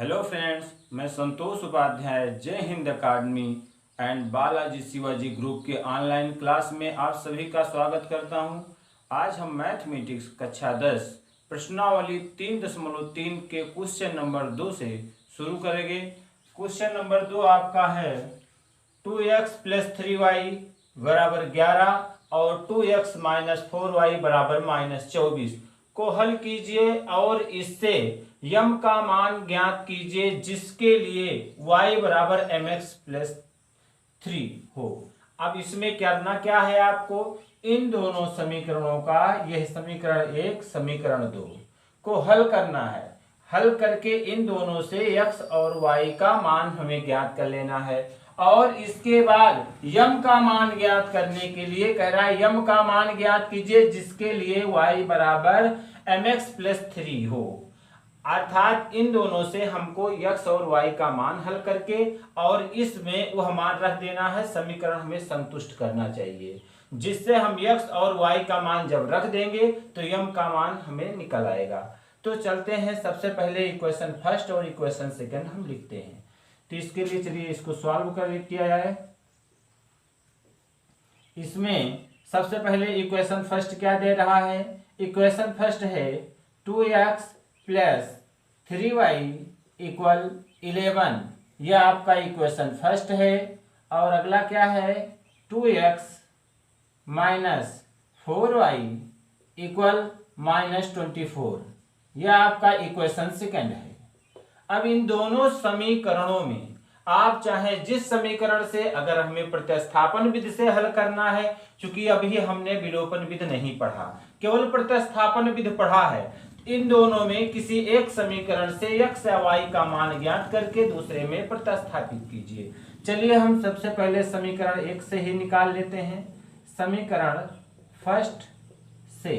Hello friends, मैं संतोष उपाध्याय जय हिंद अकादमी and Balaji Shivaji group के ऑनलाइन क्लास में आप सभी का स्वागत करता हूं। आज हम मैथमेटिक्स कक्षा 10 प्रश्नावली 3.3 के क्वेश्चन नंबर 2 से शुरू करेंगे। क्वेश्चन नंबर 2 आपका है 2x + 3y = 11 और 2x - 4y = -24 को हल कीजिए और इससे यम का मान ज्ञात कीजिए जिसके लिए y = mx + 3 हो। अब इसमें करना क्या है, आपको इन दोनों समीकरणों का, यह समीकरण 1 समीकरण 2 को हल करना है। हल करके इन दोनों से x और y का मान हमें ज्ञात कर लेना है और इसके बाद यम का मान ज्ञात करने के लिए कह रहा है यम का मान ज्ञात कीजिए जिसके लिए y = mx + 3 हो। अर्थात इन दोनों से हमको x और y का मान हल करके और इसमें वह मान रख देना है, समीकरण हमें संतुष्ट करना चाहिए, जिससे हम x और y का मान जब रख देंगे तो यम का मान हमें निकल आएगा। तो चलते हैं, सबसे पहले इक्वेशन फर्स्ट और इक्वेशन सेकंड हम लिखते हैं। तो इसके लिए चलिए इसको सॉल्व कर किया जाए। इसमें सबसे पहले इक्वेशन फर्स्ट क्या दे रहा है, इक्वेशन फर्स्ट है 2x + 3y = 11। यह आपका इक्वेशन फर्स्ट है। और अगला क्या है 2x - 4y = -24। यह आपका इक्वेशन सेकंड है। अब इन दोनों समीकरणों में आप चाहे जिस समीकरण से, अगर हमें प्रतिस्थापन विधि से हल करना है, क्योंकि अभी हमने विलोपन विधि नहीं पढ़ा, केवल प्रतिस्थापन विधि पढ़ा है, इन दोनों में किसी एक समीकरण से x या y का मान ज्ञात करके दूसरे में प्रतिस्थापित कीजिए। चलिए हम सबसे पहले समीकरण 1 से ही निकाल लेते हैं। समीकरण फर्स्ट से,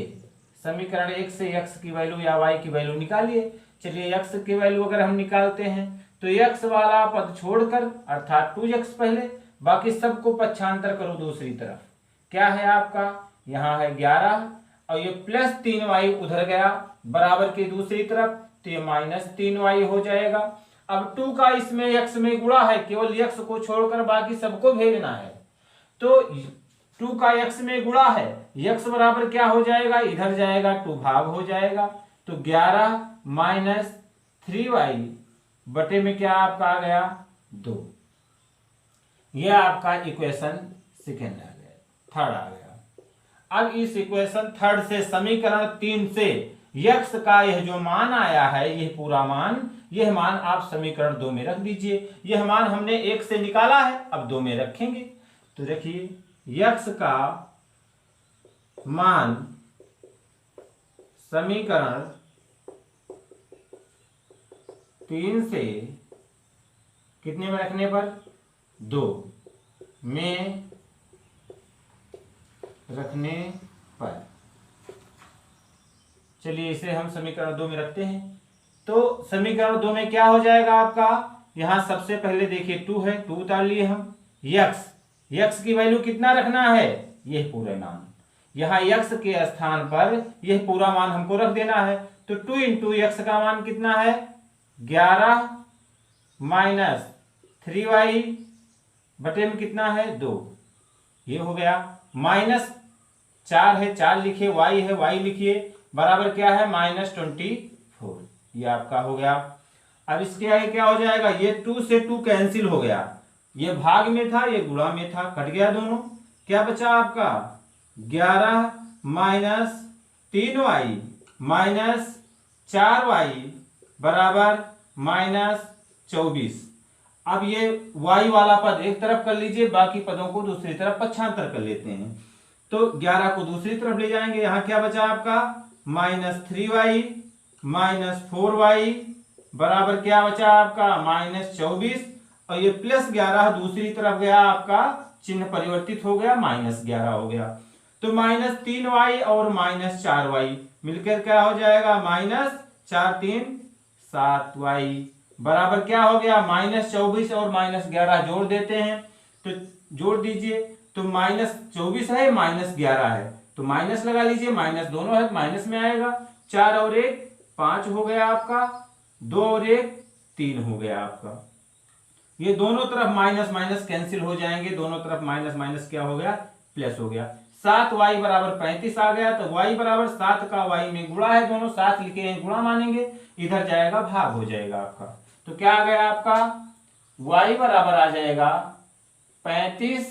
समीकरण 1 से x की वैल्यू या y की वैल्यू निकालिए। चलिए x की वैल्यू अगर हम निकालते हैं तो x वाला पद छोड़कर, अर्थात 2x पहले, बाकी सबको पक्षांतर करो दूसरी तरफ। क्या है आपका, यहाँ है 11 और ये +3y उधर गया बराबर की दूसरी तरफ, तो ये -3y हो जाएगा। अब 2 का इसमें x में गुणा है, केवल x को छोड़कर बाकी सबको भेजना है। तो 2 का x में गुणा है, x बराबर क्या हो जाएगा, इधर जाएगा 2 भाग हो जाएगा। तो 11 - 3y बटे में क्या आपका आ गया 2। यह आपका इक्वेशन सेकेंड आ गया, थर्ड आ गया। अब इस इक्वेशन थर्ड से समीकरण 3 से x का यह जो मान आया है, यह पूरा मान, यह मान आप समीकरण 2 में रख दीजिए। यह मान हमने 1 से निकाला है, अब 2 में रखेंगे। तो देखिए x का मान समीकरण 3 से कितने में रखने पर, 2 में रखने पर, चलिए इसे हम समीकरण 2 में रखते हैं। तो समीकरण 2 में क्या हो जाएगा आपका, यहां सबसे पहले देखिए 2 है, 2 उतार लिए हम। x की वैल्यू कितना रखना है, यह पूरा मान, यहां x के स्थान पर यह पूरा मान हमको रख देना है। तो 2 × x का मान कितना है, 11 - 3y बटे में कितना है 2। ये हो गया, -4 है, 4 लिखिए, y है, y लिखिए, बराबर क्या है -24। ये आपका हो गया। अब इसके आगे क्या हो जाएगा, ये 2 से 2 कैंसिल हो गया, ये भाग में था, ये गुणा में था, कट गया दोनों। क्या बचा आपका 11 - 3y - 4y बराबर -24। अब ये y वाला पद एक तरफ कर लीजिए, बाकी पदों को दूसरी तरफ पक्षांतर कर लेते हैं। तो 11 को दूसरी तरफ ले जाएंगे, यहां क्या बचा आपका -3y - 4y बराबर क्या बचा आपका -24। और ये +11 दूसरी तरफ गया, आपका चिन्ह परिवर्तित हो गया, -11 हो गया। तो -3y और -4y मिलकर क्या हो जाएगा, -4 3 7y बराबर क्या हो गया, -24 और -11 जोड़ देते हैं। तो जोड़ दीजिए, तो -24 है, -11 है, तो माइनस लगा लीजिए, माइनस दोनों है तो माइनस में आएगा। 4 और 1 5 हो गया आपका, 2 और 1 3 हो गया आपका। ये दोनों तरफ माइनस माइनस कैंसिल हो जाएंगे, दोनों तरफ माइनस माइनस क्या हो गया, प्लस हो गया। 7y बराबर 35 आ गया, तो y बराबर 7 का y में गुणा है, दोनों साथ लिखे हैं गुणा मानेंगे, इधर जाएगा भाग हो जाएगा आपका। तो क्या आ गया आपका, y बराबर आ जाएगा 35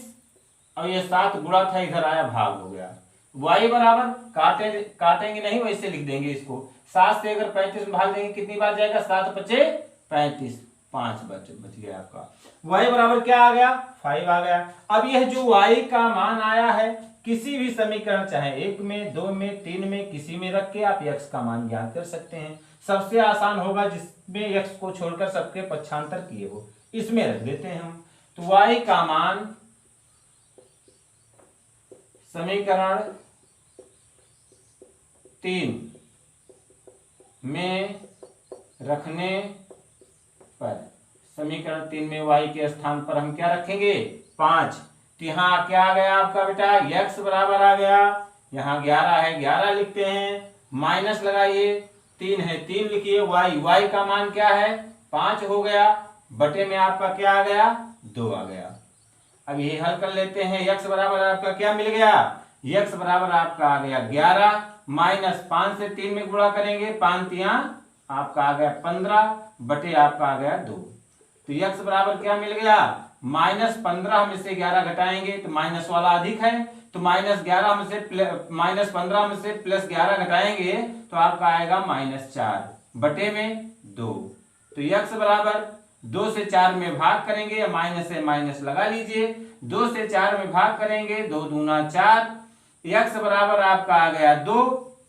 और ये 7 गुणा था, इधर आया भाग हो गया। y बराबर काटेंगे नहीं, वैसे लिख देंगे इसको। 7 से अगर 35 में भाग देंगे कितनी बार जाएगा, 7 पचे 35, 5 बच गया आपका। y बराबर क्या आ गया, 5 आ गया। अब यह जो y का मान आया है, किसी भी समीकरण चाहे 1 में 2 में 3 में किसी में रख के आप x का मान ज्ञात कर सकते हैं। सबसे आसान होगा जिसमें x को छोड़कर सबके पक्षांतर किए हो, इसमें रख देते हैं हम। तो y का मान समीकरण 3 में रखने पर, समीकरण 3 में y के स्थान पर हम क्या रखेंगे, 5। तो यहाँ क्या आ गया आपका बेटा, x बराबर आ गया, यहाँ 11 है 11 लिखते हैं, माइनस लगाइए, 3 है 3 लिखिए, y का मान क्या है, 5 हो गया, बटे में आपका क्या आ गया, 2 आ गया। अब ये हल कर लेते हैं, x बराबर आपका क्या मिल गया, x बराबर आपका आ गया 11 माइनस 5 से 3 में गुणा करेंगे, 5 तिया आपका आ गया 15 बटे आपका आ गया 2। तो x बराबर क्या मिल गया, -15 में से 11 घटाएंगे तो माइनस वाला अधिक है, तो -11 में से -15 में से +11 घटाएंगे तो आपका आएगा -4 बटे में 2। तो x बराबर 2 से 4 में भाग करेंगे, या माइनस से माइनस लगा लीजिए, 2 से 4 में भाग करेंगे, 2 दूना 4, x बराबर आपका आ गया 2,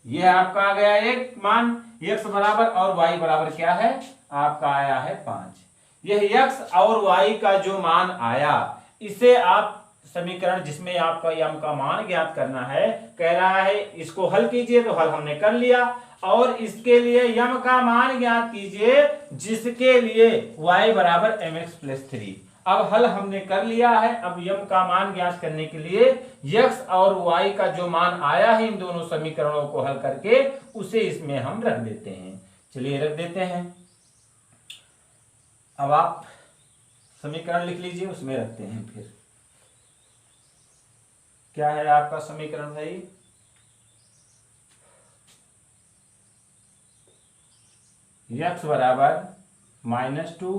ये आपका आ गया एक मान x बराबर, और y बराबर क्या है आपका आया है 5। यह x और y का जो मान आया, इसे आप समीकरण जिसमें आपका यम का मान ज्ञात करना है, कह रहा है इसको हल कीजिए, तो हल हमने कर लिया। और इसके लिए यम का मान ज्ञात कीजिए जिसके लिए y बराबर mx प्लस 3। अब हल हमने कर लिया है, अब यम का मान ज्ञात करने के लिए x और y का जो मान आया है इन दोनों समीकरणों को हल करके उसे इसमें हम रख देते हैं। चलिए रख देते हैं। अब आप समीकरण लिख लीजिए, उसमें रखते हैं। फिर क्या है आपका समीकरण भाई, x बराबर -2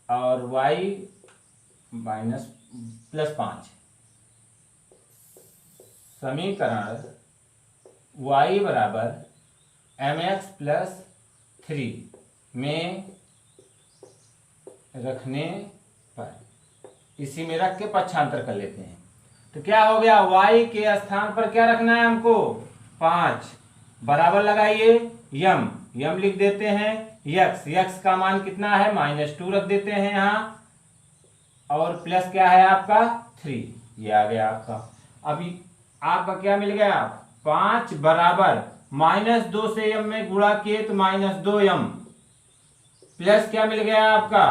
और y +5। समीकरण y बराबर mx प्लस 3 में रखने पर, इसी में रख के पक्षांतर कर लेते हैं। तो क्या हो गया, y के स्थान पर क्या रखना है हमको, 5 बराबर लगाइए यम लिख देते हैं, x का मान कितना है, -2 रख देते हैं यहाँ, और प्लस क्या है आपका 3, ये आ गया आपका। अभी आपका क्या मिल गया, 5 बराबर -2 से m में गुणा किए तो -2m, प्लस क्या मिल गया आपका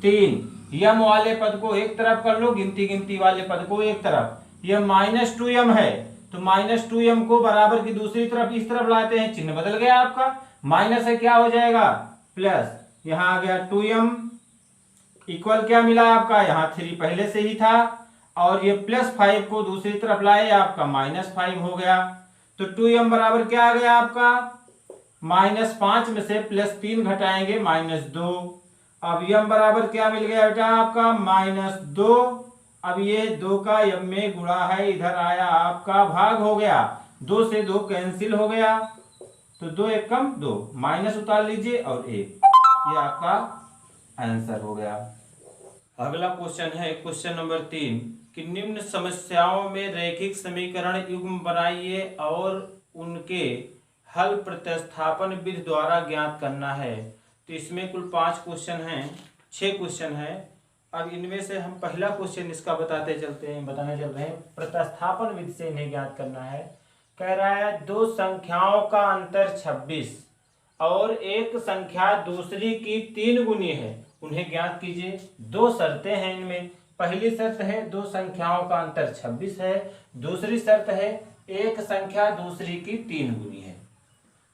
3, यम वाले पद को एक तरफ कर लो, गिनती वाले पद को एक तरफ, यह -2m है तो -2m को बराबर की दूसरी तरफ इस तरफ लाते हैं, चिन्ह बदल गया आपका, माइनस है क्या हो जाएगा प्लस, यहां आ गया 2m इक्वल क्या मिला आपका, यहाँ 3 पहले से ही था, और ये +5 को दूसरी तरफ लाए आपका -5 हो गया। तो 2m बराबर क्या आ गया आपका, -5 में से +3 घटाएंगे -2। अब m बराबर क्या मिल गया बेटा आपका -2। अब ये 2 का m में गुणा है, इधर आया आपका भाग हो गया, 2 से 2 कैंसिल हो गया, तो 2 एक कम 2, माइनस उतार लीजिए और 1, ये आपका आंसर हो गया। अगला क्वेश्चन है क्वेश्चन नंबर 3 कि निम्न समस्याओं में रैखिक समीकरण युग्म बनाइए और उनके हल प्रतिस्थापन विधि द्वारा ज्ञात करना है। तो इसमें कुल 5 क्वेश्चन हैं, 6 क्वेश्चन हैं। अब इनमें से हम पहला क्वेश्चन इसका बताने चल रहे हैं, प्रतिस्थापन विधि से इन्हें ज्ञात करना है। कह रहा है 2 संख्याओं का अंतर 26 और एक संख्या दूसरी की 3 गुनी है, उन्हें ज्ञात कीजिए। 2 शर्तें हैं इनमें, पहली शर्त है 2 संख्याओं का अंतर 26 है, दूसरी शर्त है एक संख्या दूसरी की 3 गुनी है।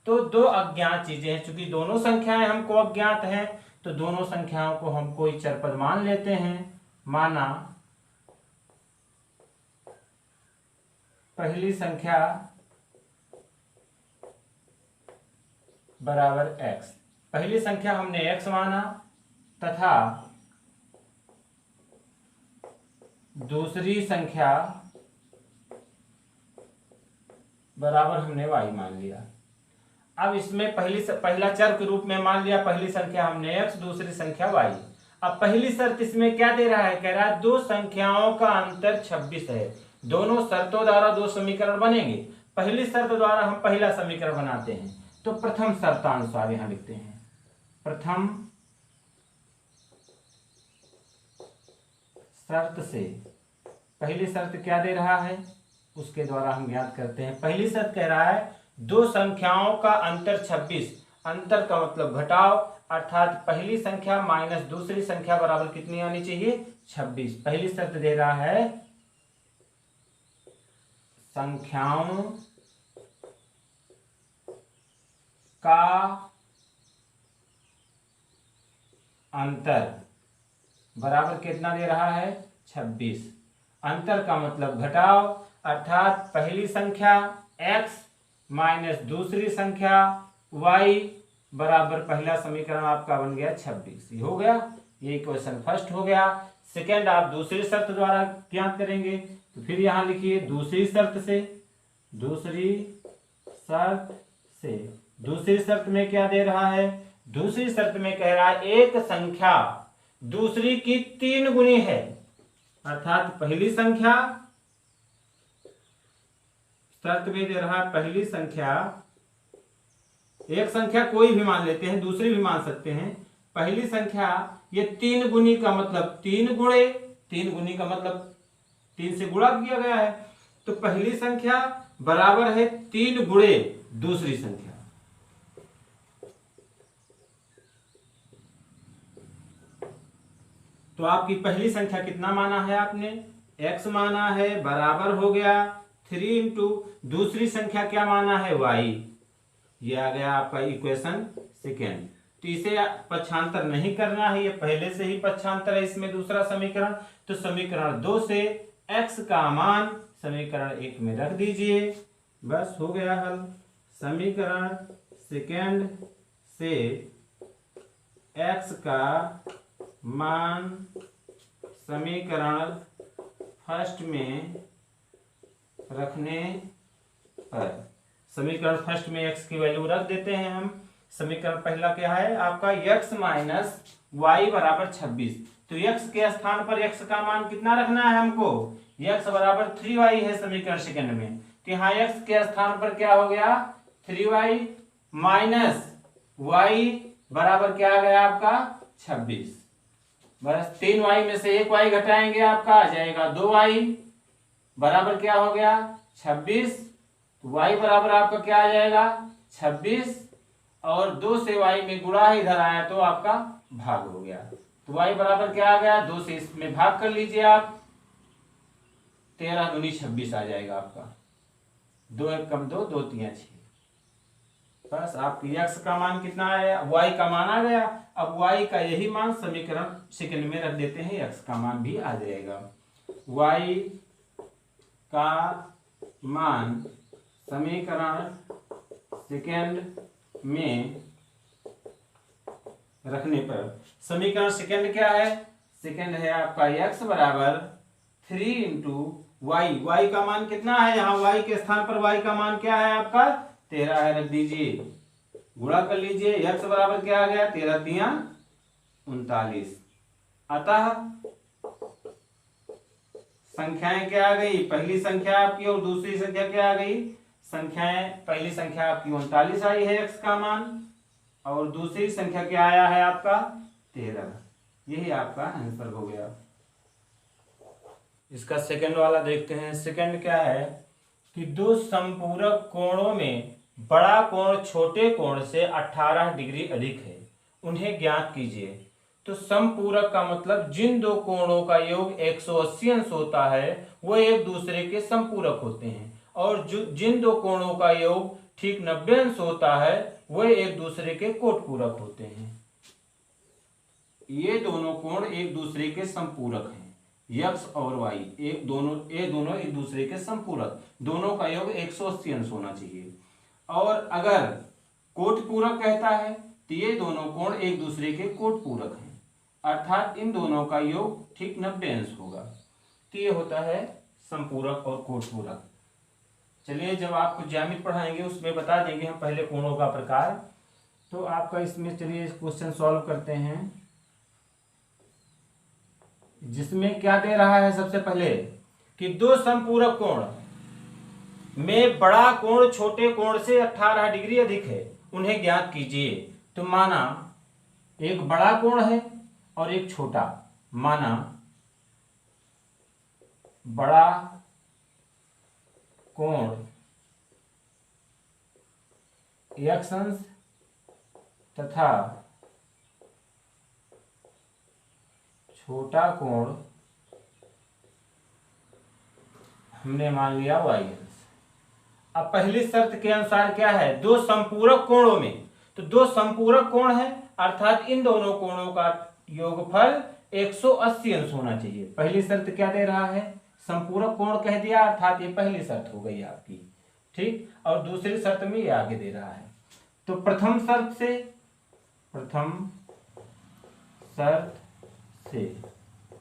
तो 2 अज्ञात चीजें हैं, चूंकि दोनों संख्याएं हमको अज्ञात हैं तो दोनों संख्याओं को हम कोई चर पद मान लेते हैं। माना पहली संख्या बराबर x, पहली संख्या हमने x माना तथा दूसरी संख्या बराबर हमने y मान लिया। अब इसमें पहला चर के रूप में मान लिया, पहली संख्या हमने x, दूसरी संख्या y। अब पहली शर्त इसमें क्या दे रहा है, कह रहा है दो संख्याओं का अंतर 26 है। दोनों शर्तों द्वारा दो समीकरण बनेंगे। पहली शर्त द्वारा हम पहला समीकरण बनाते हैं, तो प्रथम शर्तानुसार यहां लिखते हैं। प्रथम शर्त से पहली शर्त क्या दे रहा है उसके द्वारा हम ज्ञात करते हैं। पहली शर्त कह रहा है दो संख्याओं का अंतर 26, अंतर का मतलब घटाव, अर्थात पहली संख्या माइनस दूसरी संख्या बराबर कितनी आनी चाहिए, 26। पहली शर्त दे रहा है संख्याओं का अंतर बराबर कितना दे रहा है, 26। अंतर का मतलब घटाव, अर्थात पहली संख्या x माइनस दूसरी संख्या y बराबर पहला समीकरण आपका बन गया 26। ये हो गया, ये क्वेश्चन फर्स्ट हो गया। सेकंड आप दूसरी शर्त द्वारा ज्ञात करेंगे, तो फिर यहां लिखिए दूसरी शर्त से। दूसरी शर्त में क्या दे रहा है, दूसरी शर्त में कह रहा है एक संख्या दूसरी की 3 गुनी है, अर्थात पहली संख्या, शर्त में दे रहा है पहली संख्या, एक संख्या कोई भी मान लेते हैं, दूसरी भी मान सकते हैं। पहली संख्या ये 3 गुनी का मतलब 3 गुणे, 3 गुनी का मतलब 3 से गुणा किया गया है, तो पहली संख्या बराबर है 3 गुणे दूसरी संख्या। तो आपकी पहली संख्या कितना माना है आपने, x माना है, बराबर हो गया 3 इंटू दूसरी संख्या क्या माना है, y। ये आ गया आपका इक्वेशन सेकेंड। तो इसे पक्षांतर नहीं करना है, ये पहले से ही पक्षांतर है इसमें दूसरा समीकरण। तो समीकरण 2 से x का मान समीकरण 1 में रख दीजिए, बस हो गया हल। समीकरण सेकेंड से x का मान समीकरण फर्स्ट में रखने पर, समीकरण फर्स्ट में x की वैल्यू रख देते हैं हम। समीकरण पहला क्या है आपका, x माइनस वाई बराबर 26। तो x के स्थान पर x का मान कितना रखना है हमको, x बराबर 3y है समीकरण सेकंड में। तो यहाँ x के स्थान पर क्या हो गया, 3y माइनस y बराबर क्या आ गया आपका 26। बस 3y में से 1y घटाएंगे, आपका आ जाएगा 2y बराबर क्या हो गया 26। y बराबर आपका क्या आ जाएगा 26, और 2 से y में गुणा इधर आया तो आपका भाग हो गया। तो y बराबर क्या आ गया, 2 से इसमें भाग कर लीजिए आप, 13 दूनी 26 आ जाएगा आपका। 2 1 कम 2, 2 3 6। बस आपकी x का मान कितना आया, y का मान आ गया। अब y का यही मान समीकरण सेकंड में रख देते हैं, x का मान भी आ जाएगा। y का मान समीकरण सेकंड में रखने पर, समीकरण सेकंड क्या है, सेकंड है आपका x बराबर 3 इंटू वाई। वाई का मान कितना है, यहाँ y के स्थान पर y का मान क्या है आपका 13 है, रख दीजिए, गुणा कर लीजिए। x बराबर क्या आ गया 13 तिया 39। अतः संख्याएं क्या आ गई, पहली संख्या आपकी और दूसरी संख्या क्या आ गई, संख्याएं, पहली संख्या आपकी 39 आई है x का मान, और दूसरी संख्या क्या आया है आपका 13। यही आपका आंसर हो गया। इसका सेकंड वाला देखते हैं। सेकंड क्या है कि दो समपूरक कोणों में बड़ा कोण छोटे कोण से 18 डिग्री अधिक है, उन्हें ज्ञात कीजिए। तो समपूरक का मतलब जिन दो कोणों का योग 180 अंश होता है वो एक दूसरे के समपूरक होते हैं, और जो जिन दो कोणों का योग ठीक 90 अंश होता है वो एक दूसरे के कोटपूरक होते हैं। ये दोनों कोण एक दूसरे के संपूरक हैं, यक्स और वाई ये दोनों एक दूसरे के संपूरक, दोनों का योग 180 अंश होना चाहिए। और अगर कोट पूरक कहता है तो ये दोनों कोण एक दूसरे के कोट पूरक हैं, अर्थात इन दोनों का योग ठीक 90 अंश होगा। तो ये होता है संपूरक और कोट पूरक। चलिए जब आपको ज्यामिति पढ़ाएंगे उसमें बता देंगे हम पहले कोणों का प्रकार। तो आपका इसमें चलिए क्वेश्चन सॉल्व करते हैं, जिसमें क्या दे रहा है सबसे पहले कि दो संपूरक कोण में बड़ा कोण छोटे कोण से 18 डिग्री अधिक है, उन्हें ज्ञात कीजिए। तो माना एक बड़ा कोण है और एक छोटा, माना बड़ा कोण x अंश तथा छोटा कोण हमने मान लिया y अंश। अब पहली शर्त के अनुसार क्या है, दो संपूरक कोणों में, तो दो संपूरक कोण है अर्थात इन दोनों कोणों का योगफल 180 अंश होना चाहिए। पहली शर्त क्या दे रहा है, संपूरक कोण कह दिया, अर्थात ये पहली शर्त हो गई आपकी, ठीक। और दूसरी शर्त में ये आगे दे रहा है। तो प्रथम शर्त से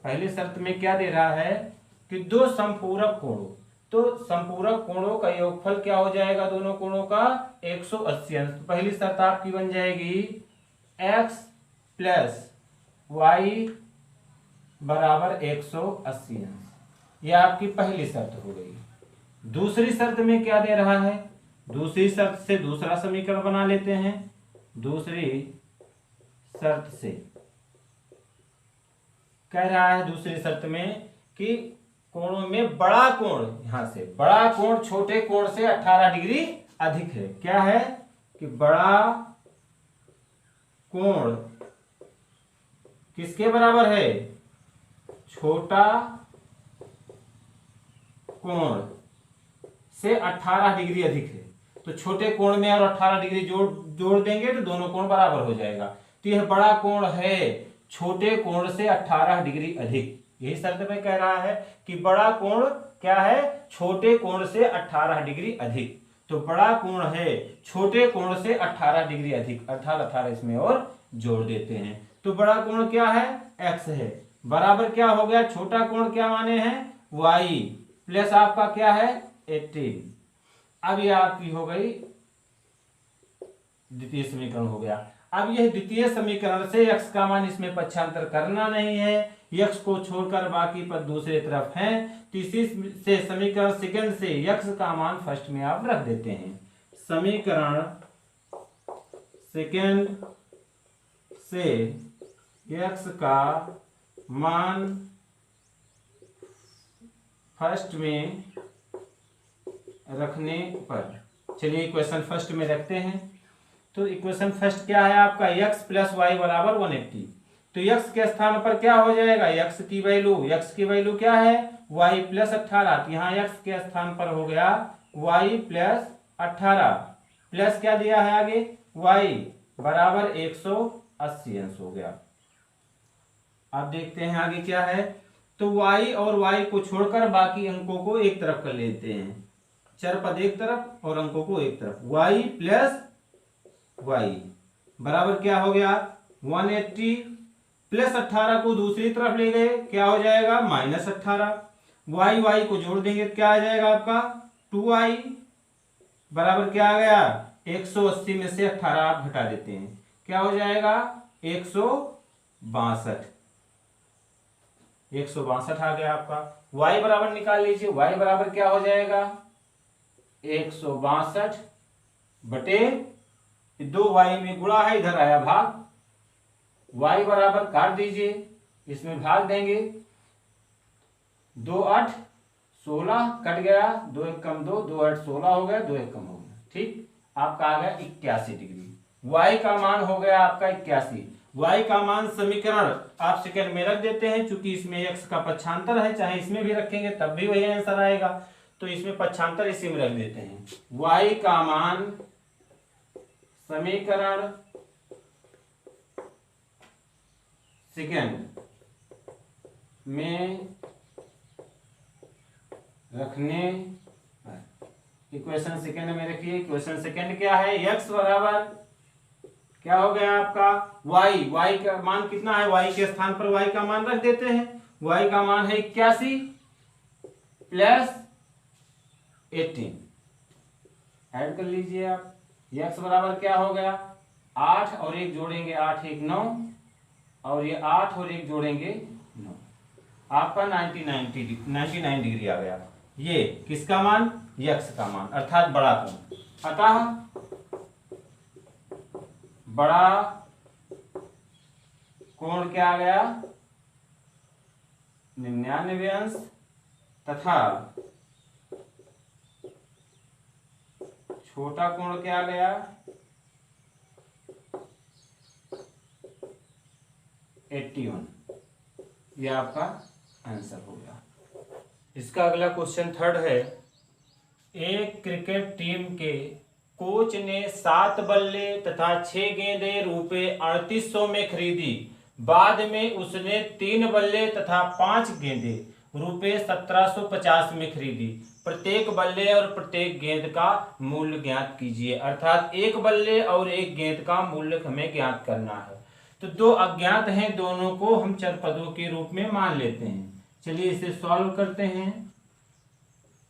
पहली शर्त में क्या दे रहा है कि दो संपूरक कोणों, तो संपूरक कोणों का योगफल क्या हो जाएगा, दोनों कोणों का 180 अंश। तो पहली शर्त आपकी बन जाएगी x प्लस वाई बराबर 180 अंश, यह आपकी पहली शर्त हो गई। दूसरी शर्त में क्या दे रहा है, दूसरी शर्त से दूसरा समीकरण बना लेते हैं। दूसरी शर्त से कह रहा है दूसरी शर्त में कि कोणों में बड़ा कोण, यहां से बड़ा कोण छोटे कोण से 18 डिग्री अधिक है। क्या है कि बड़ा कोण किसके बराबर है, छोटा कोण से 18 डिग्री अधिक है। तो छोटे कोण में और 18 डिग्री जोड़ देंगे तो दोनों कोण बराबर हो जाएगा। तो यह बड़ा कोण है छोटे कोण से 18 डिग्री अधिक, यही शर्त में कह रहा है कि बड़ा कोण क्या है, छोटे कोण से 18 डिग्री अधिक। तो बड़ा कोण है छोटे कोण से 18 डिग्री अधिक, अर्थात 18 इसमें और जोड़ देते हैं। तो बड़ा कोण क्या है, x है, बराबर क्या हो गया, छोटा कोण क्या माने हैं, y प्लस आपका क्या है 18। अब यह आपकी हो गई द्वितीय समीकरण हो गया। अब यह द्वितीय समीकरण से x का मान इसमें पक्षांतर करना नहीं है, x को छोड़कर बाकी पद दूसरे तरफ हैं। तीसरी से समीकरण सेकंड से x का मान फर्स्ट में आप रख देते हैं। समीकरण सेकंड से x का मान फर्स्ट में रखने पर, चलिए इक्वेशन फर्स्ट में रखते हैं। तो इक्वेशन फर्स्ट क्या है आपका, x प्लस वाई बराबर 180। तो x के स्थान पर क्या हो जाएगा, x की वैल्यू क्या है, y प्लस 18। यहाँ x के स्थान पर हो गया y प्लस 18 प्लस क्या दिया है आगे, y बराबर 180 अंश हो गया। अब देखते हैं आगे क्या है। तो y और y को छोड़कर बाकी अंकों को एक तरफ कर लेते हैं, चर पद एक तरफ और अंकों को एक तरफ। y प्लस y बराबर क्या हो गया 180 प्लस 18 को दूसरी तरफ ले गए, क्या हो जाएगा माइनस 18। y को जोड़ देंगे क्या आ जाएगा आपका 2y बराबर क्या आ गया 180 में से 18 आप घटा देते हैं, क्या हो जाएगा 162। 162 आ गया आपका। y बराबर निकाल लीजिए, y बराबर क्या हो जाएगा 162 बटे 2y में गुणा है, इधर आया भाग, y बराबर काट दीजिए, इसमें भाग देंगे 2 8 16 कट गया, 2 1 कम 2 2 8 16 हो गया, 2 1 कम हो गया, ठीक। आपका आ गया 81 डिग्री। y का मान हो गया आपका 81। y का मान समीकरण आप सेकंड में रख देते हैं, चूंकि इसमें x का पक्षांतर है, चाहे इसमें भी रखेंगे तब भी वही आंसर आएगा, तो इसमें पक्षांतर इसी में रख देते हैं। y का मान सेकेंड में रखने पर, इक्वेशन सेकेंड में रखिए। इक्वेशन सेकेंड क्या है, x बराबर क्या हो गया आपका y का मान कितना है, y के स्थान पर y का मान रख देते हैं। y का मान है 81 प्लस 18, ऐड कर लीजिए आप। x बराबर क्या हो गया 8 और 1 जोड़ेंगे 8 1 9, और ये 8 और 1 जोड़ेंगे 9, आपका 99 डिग्री आ गया। ये किसका मान, x का मान, अर्थात बड़ा कोण। अतः बड़ा कोण क्या आ गया 99 अंश, तथा छोटा कोण क्या आ गया 81। यह आपका आंसर हो गया। इसका अगला क्वेश्चन थर्ड है, एक क्रिकेट टीम के कोच ने 7 बल्ले तथा 6 गेंदें रुपए 3800 में खरीदी। बाद में उसने 3 बल्ले तथा 5 गेंदें रुपए 1750 में खरीदी। प्रत्येक बल्ले और प्रत्येक गेंद का मूल्य ज्ञात कीजिए। अर्थात एक बल्ले और एक गेंद का मूल्य हमें ज्ञात करना है। तो दो अज्ञात हैं, दोनों को हम चर पदों के रूप में मान लेते हैं। चलिए इसे सॉल्व करते हैं।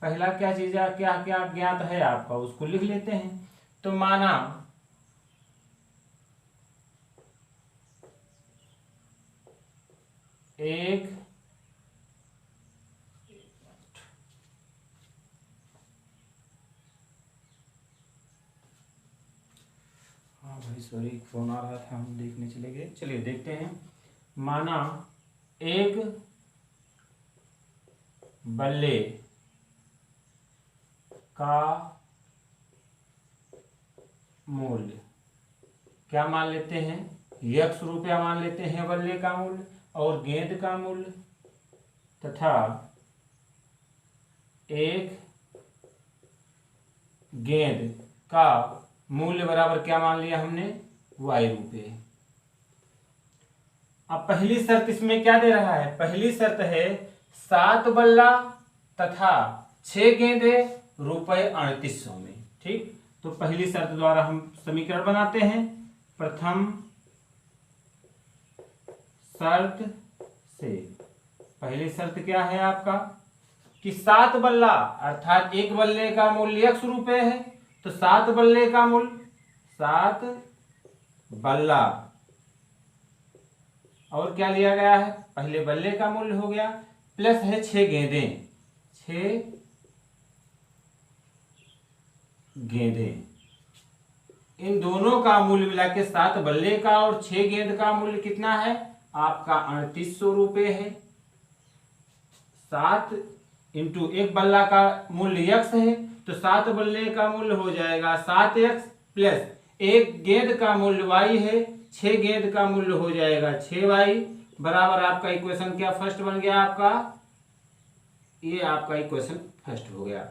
पहला क्या चीज है, क्या क्या ज्ञात है आपका, उसको लिख लेते हैं। तो माना एक हाँ भाई सॉरी फोन आ रहा था, हम देखने चले गए। चलिए देखते हैं। माना एक बल्ले का मूल्य क्या मान लेते हैं, 1 रुपया मान लेते हैं बल्ले का मूल्य, और गेंद का मूल्य, तथा एक गेंद का मूल्य बराबर क्या मान लिया हमने, y रुपये। अब पहली शर्त इसमें क्या दे रहा है, पहली शर्त है 7 बल्ला तथा 6 गेंदे रुपए 3800 में। ठीक, तो पहली शर्त द्वारा हम समीकरण बनाते हैं। प्रथम शर्त से पहली शर्त क्या है आपका कि 7 बल्ला अर्थात एक बल्ले का मूल्य 1 रुपये है, तो 7 बल्ले का मूल्य 7 बल्ला, और क्या लिया गया है, पहले बल्ले का मूल्य हो गया, प्लस है 6 गेंदें, 6 गेंदें। इन दोनों का मूल्य मिला के 7 बल्ले का और 6 गेंद का मूल्य कितना है आपका 3800 रुपये है। 7 इंटू एक बल्ला का मूल्य x है, तो 7 बल्ले का मूल्य हो जाएगा 7x, प्लस एक गेंद का मूल्य y है, 6 गेंद का मूल्य हो जाएगा 6y, बराबर आपका इक्वेशन क्या फर्स्ट बन गया आपका, ये आपका इक्वेशन फर्स्ट हो गया।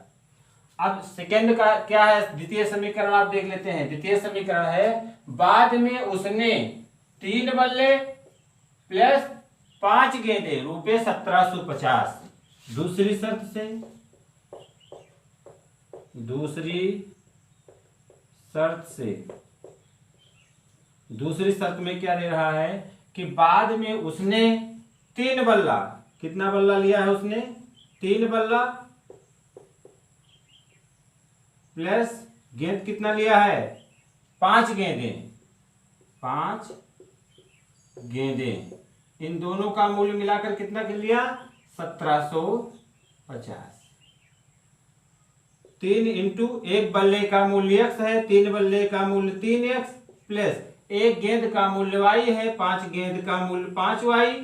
अब सेकंड का क्या है, द्वितीय समीकरण आप देख लेते हैं। द्वितीय समीकरण है बाद में उसने 3 बल्ले प्लस 5 गेंदे रुपए 1750। दूसरी शर्त से, दूसरी शर्त में क्या दे रहा है कि बाद में उसने 3 बल्ला, कितना बल्ला लिया है उसने, 3 बल्ला प्लस गेंद कितना लिया है, 5 गेंदें, 5 गेंदें, इन दोनों का मूल्य मिलाकर कितना कर लिया 1750। 3 इंटू एक बल्ले का मूल्य x है, 3 बल्ले का मूल्य 3x, प्लस एक गेंद का मूल्य y है, 5 गेंद का मूल्य 5y,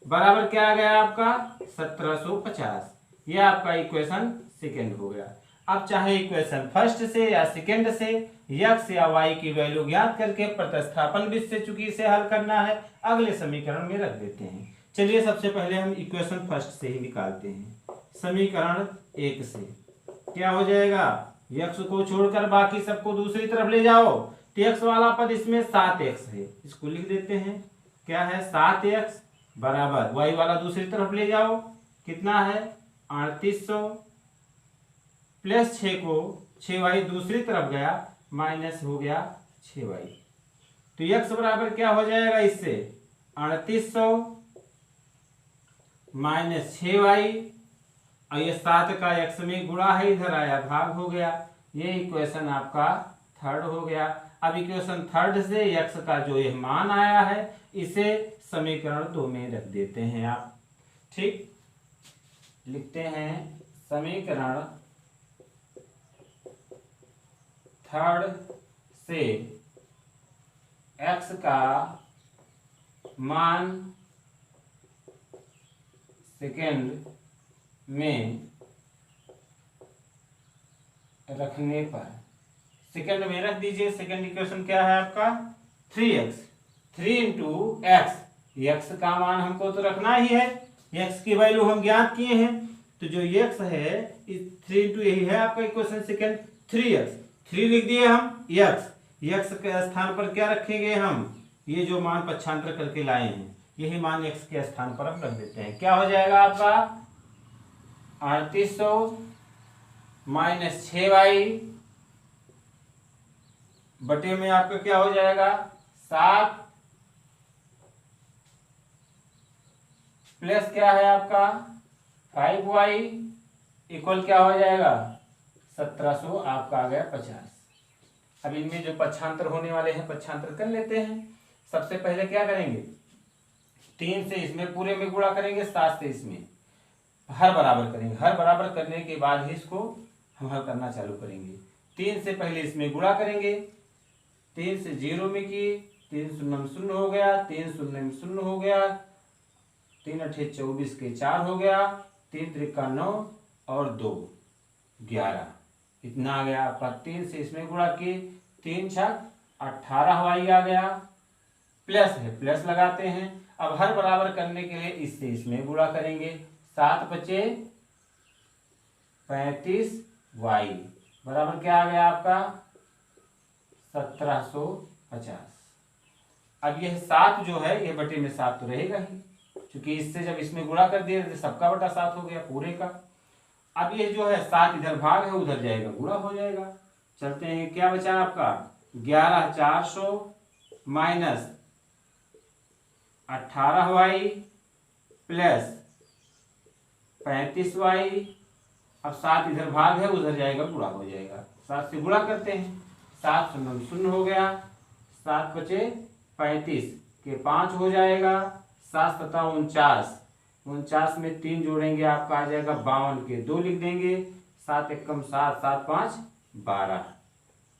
बराबर क्या आ गया आपका 1750। यह आपका इक्वेशन सेकेंड हो गया। अब चाहे इक्वेशन फर्स्ट से या सेकेंड से x या y की वैल्यू ज्ञात करके प्रतिस्थापन विधि से चूंकि इसे हल करना है, अगले समीकरण में रख देते हैं। चलिए सबसे पहले हम इक्वेशन फर्स्ट से ही निकालते हैं। समीकरण 1 से क्या हो जाएगा, x को छोड़कर बाकी सबको दूसरी तरफ ले जाओ, तो x वाला पद इसमें 7x है, इसको लिख देते हैं। क्या है 7x बराबर y वाला दूसरी तरफ ले जाओ, कितना है 3800 प्लस 6 को 6y दूसरी तरफ गया माइनस हो गया 6y। तो x बराबर क्या हो जाएगा इससे 3800 माइनस 6y, और ये 7 का x में गुणा है, इधर आया भाग हो गया। ये इक्वेशन आपका थर्ड हो गया। अब इक्वेशन थर्ड से x का जो ये मान आया है इसे समीकरण 2 में रख देते हैं आप। ठीक, लिखते हैं समीकरण थर्ड से x का मान सेकेंड में रखने पर, सेकेंड में रख दीजिए। सेकेंड इक्वेशन क्या है आपका 3x, 3 इंटू एक्स, एक्स का मान हमको तो रखना ही है, x की वैल्यू हम ज्ञात किए हैं, तो जो x है 3 इंटू यही है आपका इक्वेशन सेकेंड 3x, 3 लिख दिए हम, x के स्थान पर क्या रखेंगे हम, ये जो मान पक्षांतर करके लाए हैं यही मान x के स्थान पर हम रख देते हैं। क्या हो जाएगा आपका 3800 माइनस 6y बटे में आपका क्या हो जाएगा 7 प्लस क्या है आपका 5y इक्वल क्या हो जाएगा 1700, आपका आ गया 50। अब इनमें जो पक्षांतर होने वाले हैं पक्षांतर कर लेते हैं। सबसे पहले क्या करेंगे 3 से इसमें पूरे में गुणा करेंगे, 7 से इसमें हर बराबर करेंगे, हर बराबर करने के बाद ही इसको हम हल करना चालू करेंगे। 3 से पहले इसमें गुणा करेंगे, 3 से 0 में किए, 3 शून्य में 0 हो गया, 3 शून्य में 0 हो गया, 3 अठे 24 के 4 हो गया, 3 त्रिका 9 और 2 11, इतना आ गया आपका। 3 से इसमें गुणा किए, 3 छक 18y आ गया, प्लस है प्लस लगाते हैं। अब हर बराबर करने के लिए इससे इसमें गुणा करेंगे, 7 बचे 35y बराबर क्या आ गया आपका 1750। अब यह 7 जो है ये बटे में 7 तो रहेगा ही, क्योंकि इससे जब इसमें गुणा कर दिया तो सबका बटा 7 हो गया पूरे का। अब ये जो है 7 इधर भाग है उधर जाएगा गुणा हो जाएगा। चलते हैं, क्या बचा आपका 11400 माइनस 18y प्लस 35y। अब 7 इधर भाग है उधर जाएगा गुणा हो जाएगा, 7 से गुणा करते हैं, 7 शून्य 0 हो गया, 7 बचे 35 के 5 हो जाएगा, 7 सता 49, 49 में 3 जोड़ेंगे आपका आ जाएगा 52 के 2 लिख देंगे, 7 एकम 7, 7 5 12।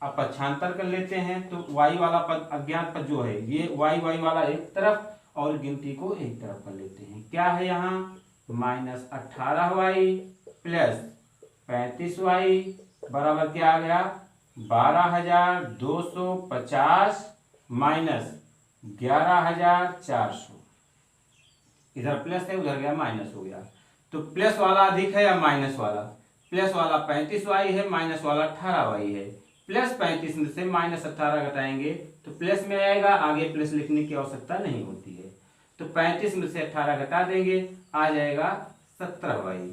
अब पक्षांतर कर लेते हैं तो y वाला पद अज्ञात पद जो है ये y वाला एक तरफ और गिनती को एक तरफ कर लेते हैं। क्या है यहाँ माइनस 18y प्लस 35y बराबर क्या आ गया 12250 माइनस 11400। इधर प्लस है उधर गया माइनस हो गया, तो प्लस वाला अधिक है या माइनस वाला, प्लस वाला 35y है माइनस वाला 18y है, प्लस 35 में से माइनस 18 घटाएंगे तो प्लस में आएगा, आगे प्लस लिखने की आवश्यकता नहीं होती है। तो 35 में से 18 घटा देंगे आ जाएगा 17y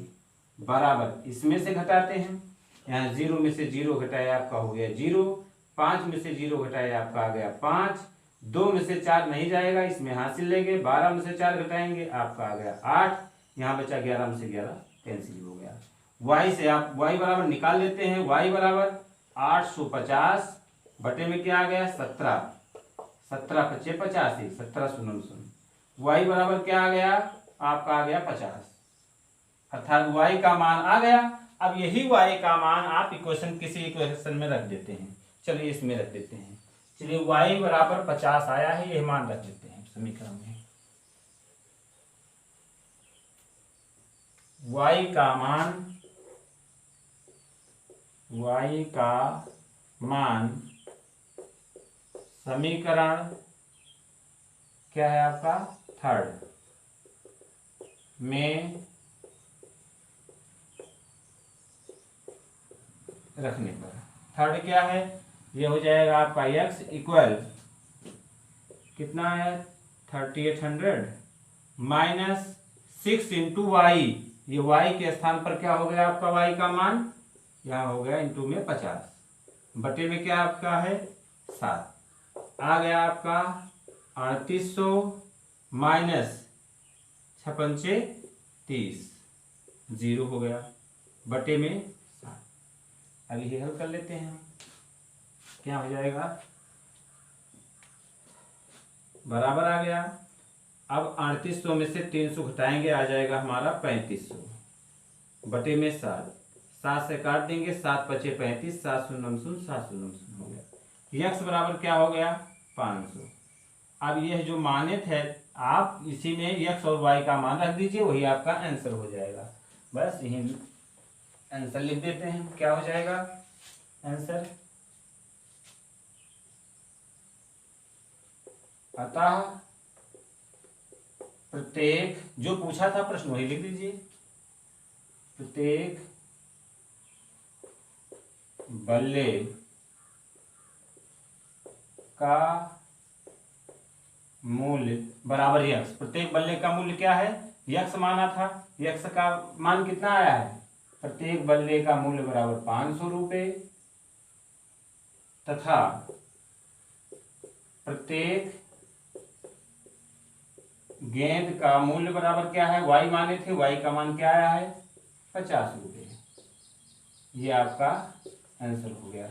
बराबर, इसमें से घटाते हैं, यहाँ 0 में से 0 घटाया आपका हो गया 0, 5 में से 0 घटाया आपका आ गया 5, 2 में से 4 नहीं जाएगा इसमें हासिल लेंगे, 12 में से 4 घटाएंगे आपका आ गया 8, यहाँ बचा 11 में से 11 कैंसिल हो गया। y से आप y बराबर निकाल लेते हैं, y बराबर 850 बटे में क्या आ गया 17, 17 पचे 85, 17 शून्य शून्य, y बराबर क्या आ गया आपका आ गया 50, अर्थात y का मान आ गया। अब यही y का मान आप इक्वेशन किसी इक्वेशन में रख देते हैं, चलिए इसमें रख देते हैं, चलिए y बराबर 50 आया है, यह मान रख देते हैं समीकरण में। y का मान समीकरण क्या है आपका थर्ड में रखने पर, थर्ड क्या है ये हो जाएगा आपका x इक्वल कितना है 3800 माइनस 6 इंटू वाई, ये वाई के स्थान पर क्या हो गया आपका वाई का मान, यहाँ हो गया इंटू में 50, बटे में क्या आपका है 7, आ गया आपका 3800 माइनस 6 30, 0 हो गया, बटे में 7। अब ये हल कर लेते हैं हम, क्या हो जाएगा, बराबर आ गया। अब 3800 में से 300 घटाएंगे, आ जाएगा हमारा 3500, बटे में 7, 7 से काट देंगे, 7 पचे 35, 7 शून्य शून्य, 7 शून्य शून्य हो गया। यक्स बराबर क्या हो गया 500। अब यह जो मानित है आप इसी में यक्स और वाई का मान रख दीजिए, वही आपका आंसर हो जाएगा। बस यही आंसर लिख देते हैं, क्या हो जाएगा आंसर, अतः प्रत्येक, जो पूछा था प्रश्न वही लिख दीजिए, प्रत्येक बल्ले का मूल्य बराबर यक्स, प्रत्येक बल्ले का मूल्य क्या है यक्स माना था, यक्स का मान कितना आया है, प्रत्येक बल्ले का मूल्य बराबर 500 रुपये, तथा प्रत्येक गेंद का मूल्य बराबर क्या है, वाई माने थे, वाई का मान क्या आया है 50 रुपये। ये आपका आंसर हो गया।